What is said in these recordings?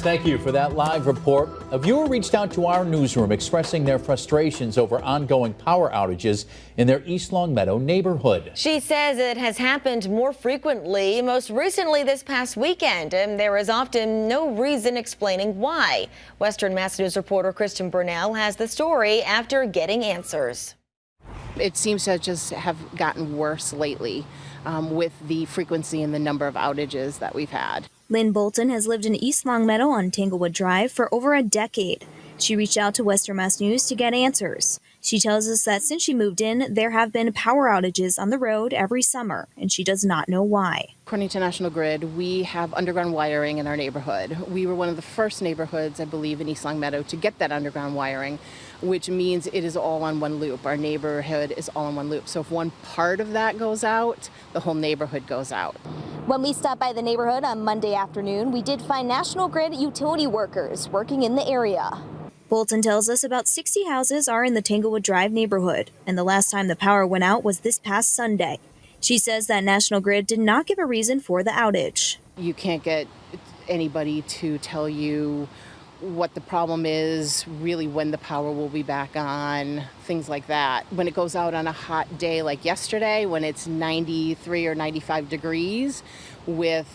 Thank you for that live report. A viewer reached out to our newsroom expressing their frustrations over ongoing power outages in their East Longmeadow neighborhood. She says it has happened more frequently, most recently this past weekend, and there is often no reason explaining why. Western Mass News reporter Kristen Burnell has the story after getting answers. It seems to just have gotten worse lately with the frequency and the number of outages that we've had. Lynn Bolton has lived in East Longmeadow on Tanglewood Drive for over a decade. She reached out to Western Mass News to get answers. She tells us that since she moved in, there have been power outages on the road every summer, and she does not know why. According to National Grid, we have underground wiring in our neighborhood. We were one of the first neighborhoods, I believe, in East Longmeadow to get that underground wiring, which means it is all on one loop. Our neighborhood is all on one loop. So if one part of that goes out, the whole neighborhood goes out. When we stopped by the neighborhood on Monday afternoon, we did find National Grid utility workers working in the area. Bolton tells us about 60 houses are in the Tanglewood Drive neighborhood, and the last time the power went out was this past Sunday. She says that National Grid did not give a reason for the outage. You can't get anybody to tell you what the problem is, really when the power will be back on, things like that. When it goes out on a hot day like yesterday, when it's 93 or 95 degrees with,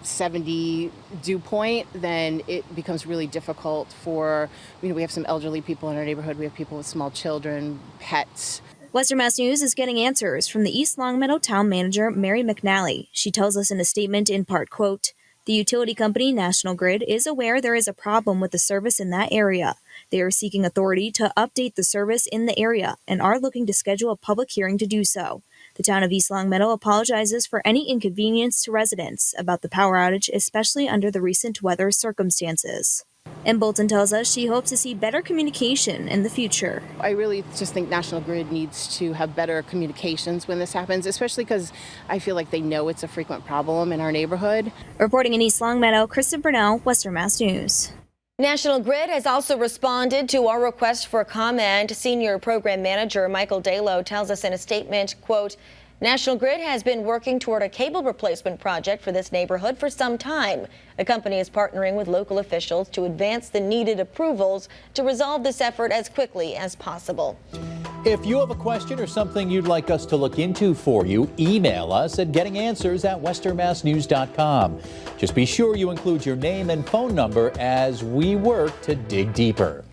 70 dew point, then it becomes really difficult for, we have some elderly people in our neighborhood, we have people with small children, pets. Western Mass News is getting answers from the East Longmeadow town manager, Mary McNally. She tells us in a statement in part, quote, "The utility company, National Grid, is aware there is a problem with the service in that area. They are seeking authority to update the service in the area and are looking to schedule a public hearing to do so. The town of East Longmeadow apologizes for any inconvenience to residents about the power outage, especially under the recent weather circumstances." And Bolton tells us she hopes to see better communication in the future. I really just think National Grid needs to have better communications when this happens, especially because I feel like they know it's a frequent problem in our neighborhood. Reporting in East Longmeadow, Kristen Burnell, Western Mass News. National Grid has also responded to our request for comment. Senior Program Manager Michael Dalo tells us in a statement, quote, "National Grid has been working toward a cable replacement project for this neighborhood for some time. The company is partnering with local officials to advance the needed approvals to resolve this effort as quickly as possible." If you have a question or something you'd like us to look into for you, email us at gettinganswers@westernmassnews.com. Just be sure you include your name and phone number as we work to dig deeper.